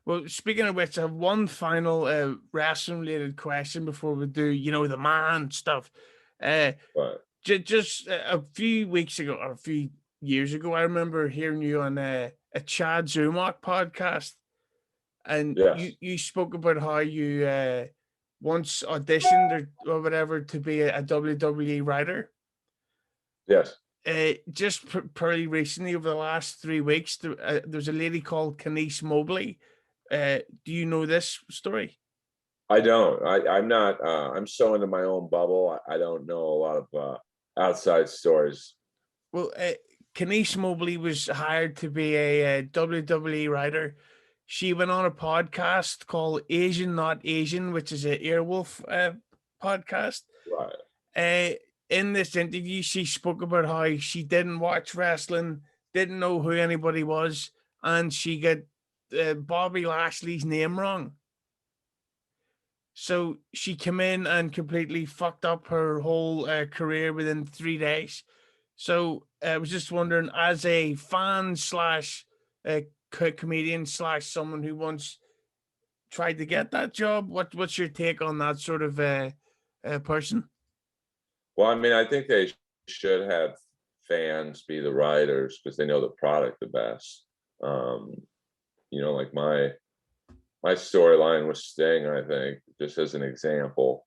Well, speaking of which, I have one final wrestling related question before we do, the man stuff. Uh, But just a few weeks ago, or a few years ago, I remember hearing you on a Chad Zumach podcast, and you yes, you spoke about how you once auditioned or whatever to be a WWE writer. yes, Just pretty recently, over the last 3 weeks, there's a lady called Kanice Mobley. Do you know this story? I don't. I'm not. I'm so into my own bubble. I don't know a lot of outside stories. Well, Kanice Mobley was hired to be a WWE writer. She went on a podcast called Asian Not Asian, which is a Earwolf podcast. Right. Uh, in this interview, she spoke about how she didn't watch wrestling, didn't know who anybody was, and she got Bobby Lashley's name wrong. So she came in and completely fucked up her whole career within 3 days. So I was just wondering, as a fan slash comedian slash someone who once tried to get that job, what's your take on that sort of person? Well, I mean, I think they should have fans be the writers because they know the product the best. Um, like my storyline with Sting, I think, just as an example,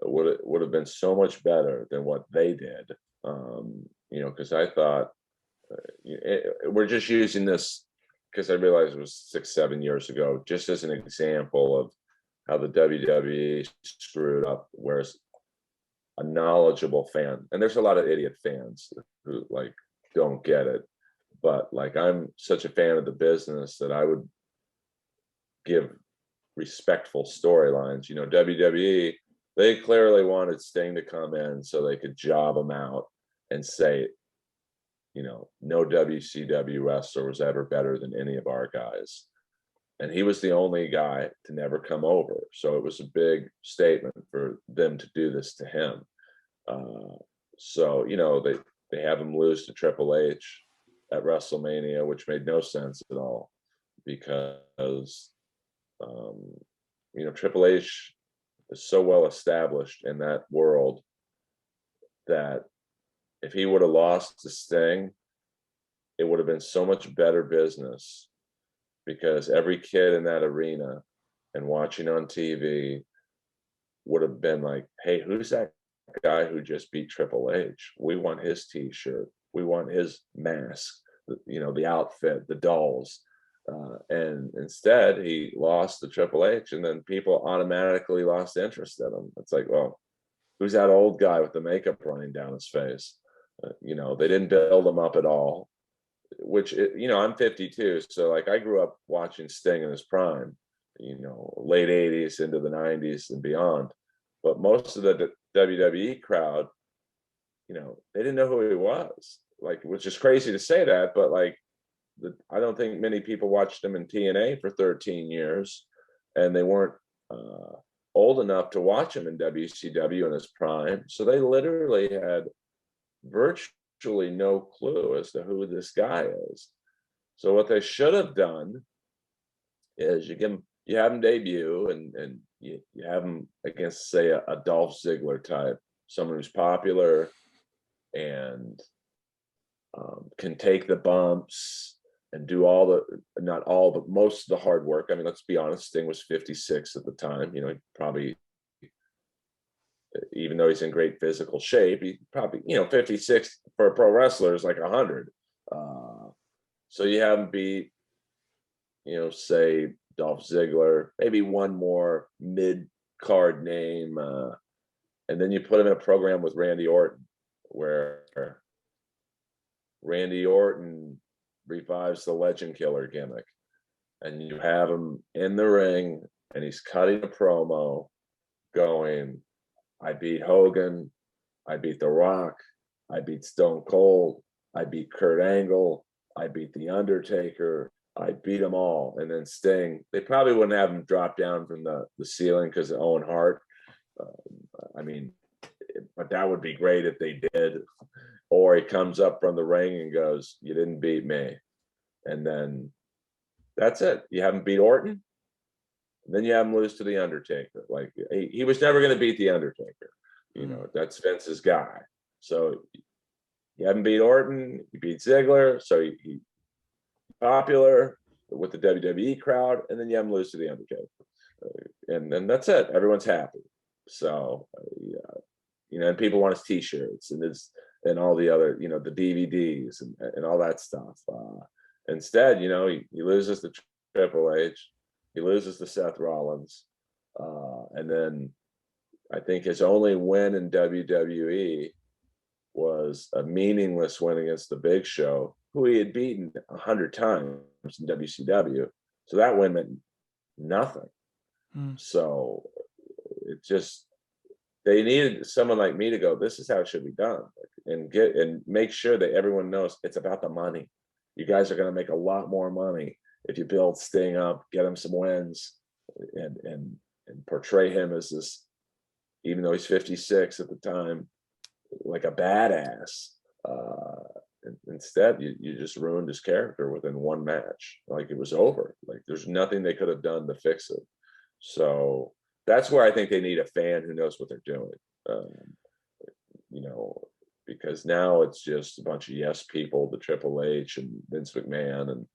would have been so much better than what they did. Because I thought we're just using this because I realized it was 6, 7 years ago, just as an example of how the WWE screwed up. Whereas a knowledgeable fan, and there's a lot of idiot fans who like don't get it, but like I'm such a fan of the business that I would give respectful storylines. WWE, they clearly wanted Sting to come in so they could job him out and say, no WCW wrestler was ever better than any of our guys. And he was the only guy to never come over. So it was a big statement for them to do this to him. So, they have him lose to Triple H at WrestleMania, which made no sense at all because um, Triple H is so well established in that world that if he would have lost to Sting, it would have been so much better business because every kid in that arena and watching on TV would have been like, hey, who's that guy who just beat Triple H? We want his t-shirt. We want his mask, the outfit, the dolls. And instead, he lost to Triple H, and then people automatically lost interest in him. It's like, well, who's that old guy with the makeup running down his face? They didn't build him up at all. Which I'm 52, so like I grew up watching Sting in his prime, late 80s into the 90s and beyond. But most of the WWE crowd, they didn't know who he was. Like, which is crazy to say that, but like I don't think many people watched him in TNA for 13 years, and they weren't old enough to watch him in WCW in his prime. So they literally had virtually no clue as to who this guy is. So what they should have done is you have him debut and you have him against, say, a Dolph Ziggler type, someone who's popular and can take the bumps and do not all, but most of the hard work. I mean, let's be honest, Sting was 56 at the time. He probably, even though he's in great physical shape, he probably, 56 for a pro wrestler is like 100. So you have him beat, say Dolph Ziggler, maybe one more mid-card name, and then you put him in a program with Randy Orton, where Randy Orton revives the Legend Killer gimmick, and you have him in the ring, and he's cutting a promo going, I beat Hogan, I beat The Rock, I beat Stone Cold, I beat Kurt Angle, I beat The Undertaker, I beat them all. And then Sting, they probably wouldn't have him drop down from the ceiling because of Owen Hart. I mean, but that would be great if they did. Or he comes up from the ring and goes, you didn't beat me. And then That's it. You have him beat Orton, and then you have him lose to the Undertaker. Like he was never going to beat the Undertaker. You know, that's Vince's guy. So you have him beat Orton, you beat Ziggler, so he popular with the WWE crowd, and then you have him lose to the Undertaker, and then that's it. Everyone's happy. So you know, and people want his T-shirts and all the other, you know, the DVDs and all that stuff. Instead, you know, he loses to Triple H, he loses to Seth Rollins, and then I think his only win in WWE was a meaningless win against the Big Show, who he had beaten 100 times in WCW. So that win meant nothing. So it just, they needed someone like me to go, this is how it should be done, and make sure that everyone knows it's about the money. You guys are going to make a lot more money if you build Sting up, get him some wins, and portray him as this, even though he's 56 at the time, like a badass. Instead, you just ruined his character within one match. Like it was over. Like there's nothing they could have done to fix it. So that's where I think they need a fan who knows what they're doing. You know, because now it's just a bunch of yes people, the Triple H and Vince McMahon, and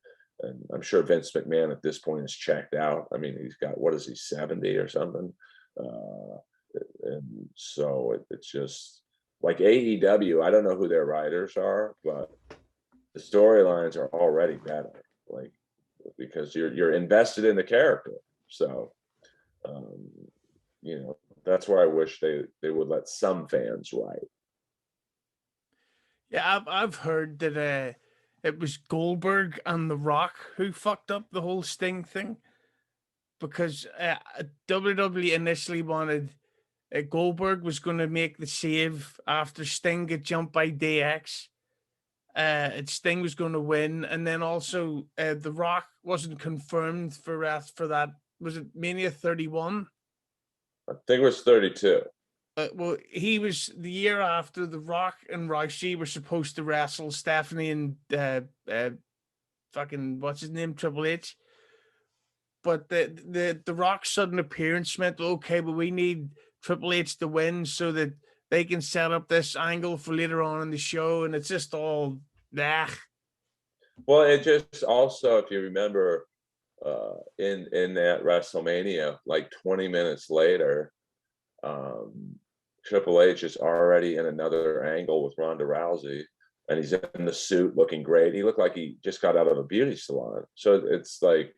I'm sure Vince McMahon at this point is checked out. I mean, he's got, what is he, 70 or something? And so it's just like AEW. I don't know who their writers are, but the storylines are already better. Like because you're invested in the character. So you know, that's where I wish they would let some fans write. Yeah, I've heard that it was Goldberg and The Rock who fucked up the whole Sting thing, because WWE initially wanted Goldberg was going to make the save after Sting get jumped by DX. Sting was going to win, and then also The Rock wasn't confirmed for that. Was it Mania 31? I think it was 32. Well, he was the year after. The Rock and Rousey were supposed to wrestle Stephanie and fucking what's his name, Triple H. But the Rock's sudden appearance meant, okay, but we need Triple H to win so that they can set up this angle for later on in the show, and it's just all Well, it just also, if you remember, in that WrestleMania, like 20 minutes later, Triple H is already in another angle with Ronda Rousey, and he's in the suit looking great. He looked like he just got out of a beauty salon. So it's like,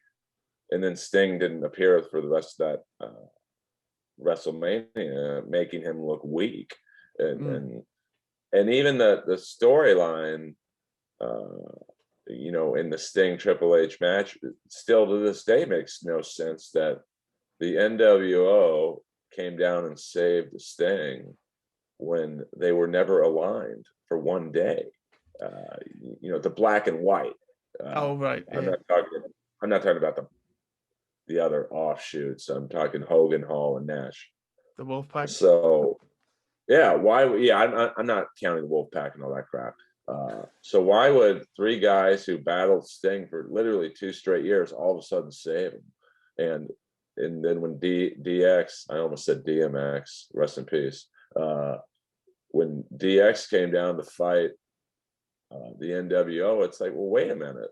and then Sting didn't appear for the rest of that WrestleMania, making him look weak, and even the storyline, you know, in the Sting Triple H match, still to this day makes no sense that the NWO came down and saved the Sting when they were never aligned for one day. You know, the black and white. oh right. I'm not talking about the other offshoots. I'm talking Hogan, Hall, and Nash. The Wolfpack. So yeah, why? Yeah, I'm not counting the Wolfpack and all that crap. So why would three guys who battled Sting for literally 2 straight years all of a sudden save him? And then when DX, I almost said DMX, rest in peace. When DX came down to fight the NWO, it's like, well, wait a minute.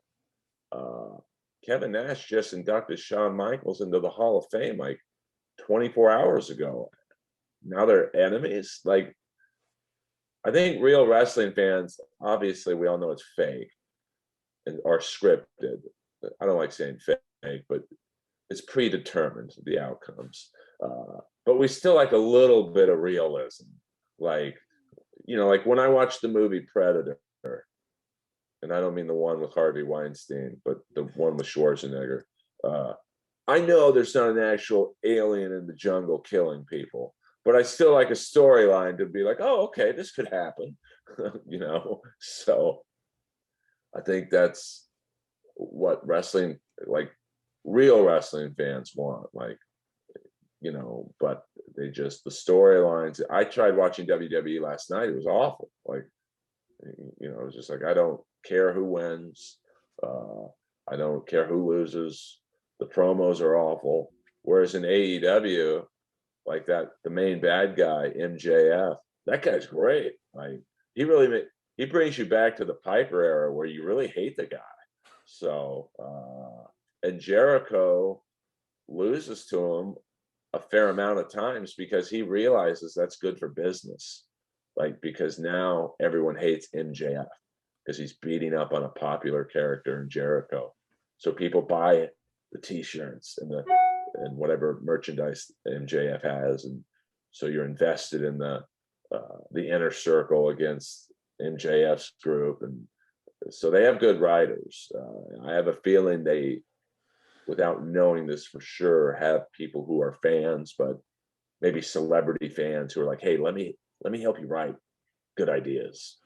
Kevin Nash just inducted Shawn Michaels into the Hall of Fame like 24 hours ago. Now they're enemies. Like, I think real wrestling fans, obviously, we all know it's fake and are scripted. I don't like saying fake, but it's predetermined, the outcomes. But we still like a little bit of realism. Like, you know, like when I watched the movie Predator, and I don't mean the one with Harvey Weinstein, but the one with Schwarzenegger. I know there's not an actual alien in the jungle killing people, but I still like a storyline to be like, oh, okay, this could happen, you know? So I think that's what wrestling, like real wrestling fans want, like, you know, but they just, the storylines. I tried watching WWE last night. It was awful. Like, you know, it was just like, I don't care who wins. I don't care who loses. The promos are awful. Whereas in AEW, like that, the main bad guy, MJF, that guy's great. Like he brings you back to the Piper era where you really hate the guy. So and Jericho loses to him a fair amount of times because he realizes that's good for business. Like, because now everyone hates MJF because he's beating up on a popular character in Jericho. So people buy the t-shirts and whatever merchandise MJF has, and so you're invested in the inner circle against MJF's group, and so they have good writers. I have a feeling they, without knowing this for sure, have people who are fans, but maybe celebrity fans who are like, hey, let me help you write good ideas.